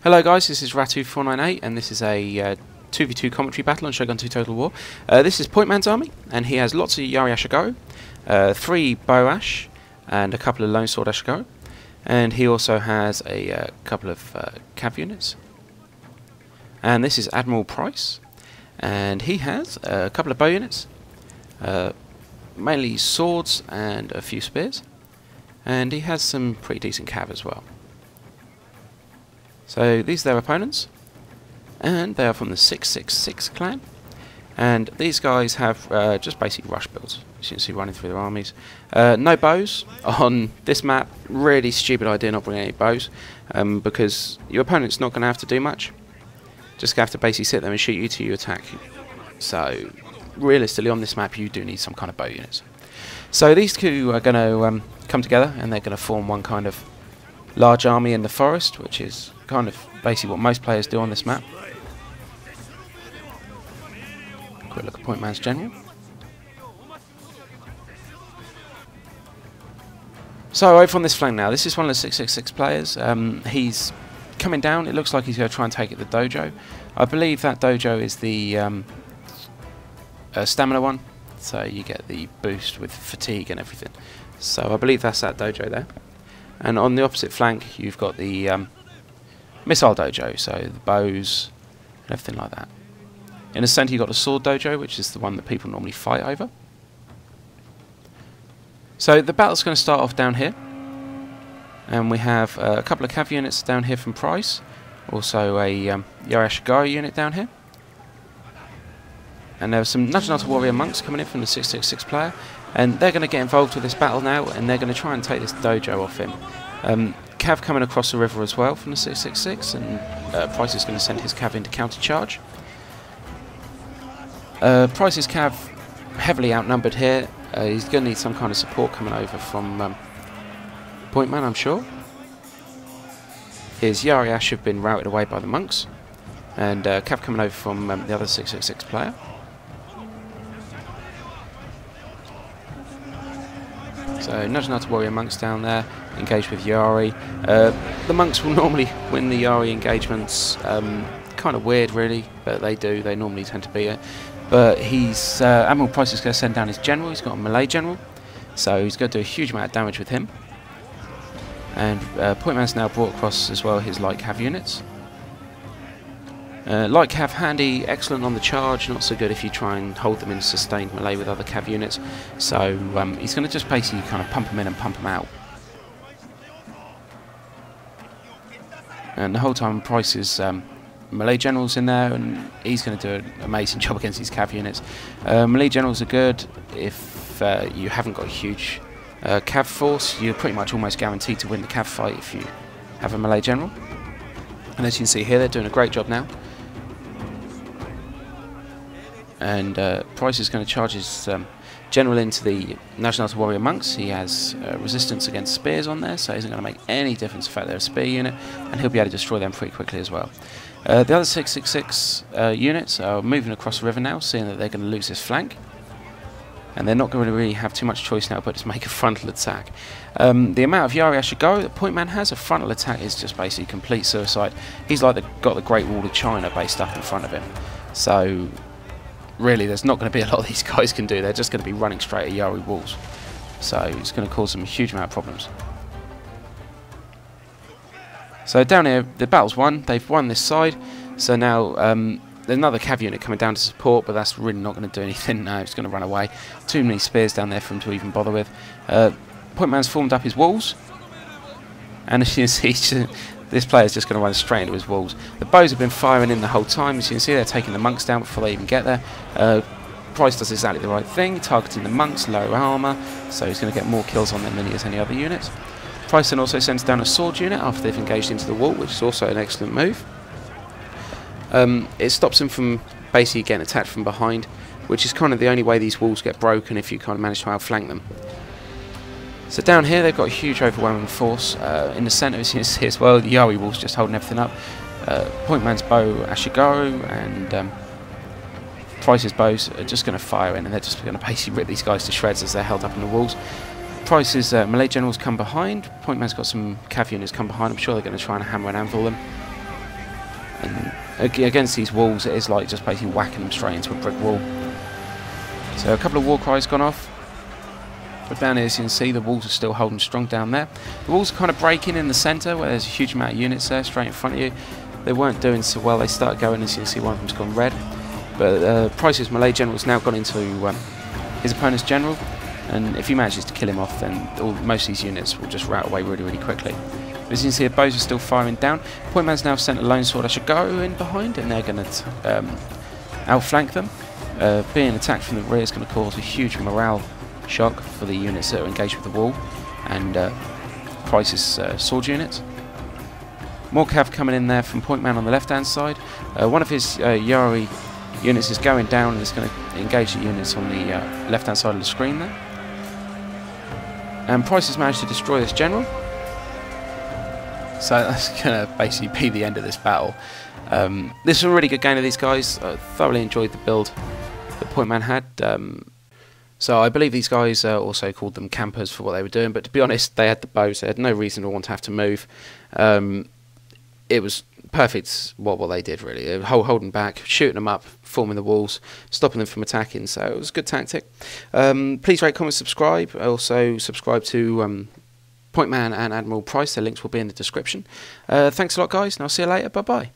Hello guys, this is Ratu498 and this is a 2v2 commentary battle on Shogun 2 Total War. This is Pointman's army and he has lots of Yari Ashigaru, 3 Bow Ash and a couple of Lone Sword Ashigaru, and he also has a couple of cav units. And this is Admiral Price and he has a couple of bow units, mainly swords and a few spears, and he has some pretty decent cav as well. So these are their opponents, and they are from the 666 clan, and these guys have just basic rush builds, as you can see running through their armies. No bows on this map. Really stupid idea not bringing any bows, because your opponent's not going to have to do much. Just going to have to basically sit there and shoot you till you attack. So realistically on this map you do need some kind of bow units. So these two are going to come together and they're going to form one kind of large army in the forest, which is kind of basically what most players do on this map. Quick look at Pointman's general. So over on this flank now, this is one of the 666 players. He's coming down. It looks like he's going to try and take it to the dojo. I believe that dojo is the stamina one, so you get the boost with fatigue and everything. So I believe that's that dojo there. And on the opposite flank you've got the missile dojo, so the bows and everything like that. In the centre you've got the sword dojo, which is the one that people normally fight over. So the battle's going to start off down here, and we have a couple of cav units down here from Price, also a Yari Ashigaru unit down here, and there are some Naginata warrior monks coming in from the 666 player, and they're going to get involved with this battle now, and they're going to try and take this dojo off him. Cav coming across the river as well from the 666, and Price is going to send his cav in to counter-charge. Price's cav heavily outnumbered here. He's going to need some kind of support coming over from Pointman, I'm sure. His Yari Ash have been routed away by the monks, and cav coming over from the other 666 player. So Naginata warrior monks down there, engaged with Yari. The monks will normally win the Yari engagements. Kind of weird really, but they do. They normally tend to beat it. But he's Admiral Price is going to send down his general. He's got a melee general, so he's going to do a huge amount of damage with him. And Pointman's now brought across as well his light cav units. Light cav handy, excellent on the charge, not so good if you try and hold them in sustained melee with other cav units. So he's going to just basically kind of pump them in and pump them out. And the whole time Price's melee general's in there, and he's going to do an amazing job against these cav units. Melee generals are good if you haven't got a huge cav force. You're pretty much almost guaranteed to win the cav fight if you have a melee general. And as you can see here, they're doing a great job now. And Price is going to charge his general into the Naginata warrior monks. He has resistance against spears on there, so it isn't going to make any difference in fact they're a spear unit, and he'll be able to destroy them pretty quickly as well. The other 666 units are moving across the river now, seeing that they're going to lose this flank, and they're not going to really have too much choice now but to make a frontal attack. The amount of Yari Ashigaru that Pointman has, a frontal attack is just basically complete suicide. He's like got the Great Wall of China based up in front of him, so really there's not going to be a lot of these guys can do. They're just going to be running straight at Yari walls, so it's going to cause them a huge amount of problems. So down here the battle's won. They've won this side, so now there's another cav unit coming down to support, but that's really not going to do anything. No, it's going to run away. Too many spears down there for him to even bother with. Pointman's formed up his walls, and as you can see this player's just going to run straight into his walls. The bows have been firing in the whole time. As you can see, they're taking the monks down before they even get there. Price does exactly the right thing, targeting the monks, low armour, so he's going to get more kills on them than he has any other units. Price then also sends down a sword unit after they've engaged into the wall, which is also an excellent move. It stops them from basically getting attacked from behind, which is kind of the only way these walls get broken if you kind of manage to outflank them. So down here they've got a huge overwhelming force. In the centre, as you can see as well, the Yari wall's just holding everything up. Pointman's bow Ashigaru and Price's bows are just going to fire in, and they're just going to basically rip these guys to shreds as they're held up in the walls. Price's melee generals come behind. Pointman's got some cav units come behind. I'm sure they're going to try and hammer and anvil them. And against these walls, it is like just basically whacking them straight into a brick wall. So a couple of war cries gone off. But down here, as you can see, the walls are still holding strong down there. The walls are kind of breaking in the centre, where there's a huge amount of units there, straight in front of you. They weren't doing so well. They started going, as you can see, one of them's gone red. But Price's Malay general's now gone into his opponent's general. And if he manages to kill him off, then most of these units will just rout away really, really quickly. But as you can see, the bows are still firing down. Pointman's now sent a lone sword. I should go in behind, and they're going to outflank them. Being attacked from the rear is going to cause a huge morale shock for the units that are engaged with the wall, and Price's sword units. More cav coming in there from Pointman on the left-hand side. One of his Yari units is going down and is going to engage the units on the left-hand side of the screen there. And Price has managed to destroy this general. So that's going to basically be the end of this battle. This was a really good game of these guys. I thoroughly enjoyed the build that Pointman had. So I believe these guys also called them campers for what they were doing, but to be honest, they had the bows. They had no reason to want to have to move. It was perfect what they did, really. Holding back, shooting them up, forming the walls, stopping them from attacking. So it was a good tactic. Please rate, comment, subscribe. Also subscribe to Pointman and Admiral Price. Their links will be in the description. Thanks a lot, guys, and I'll see you later. Bye-bye.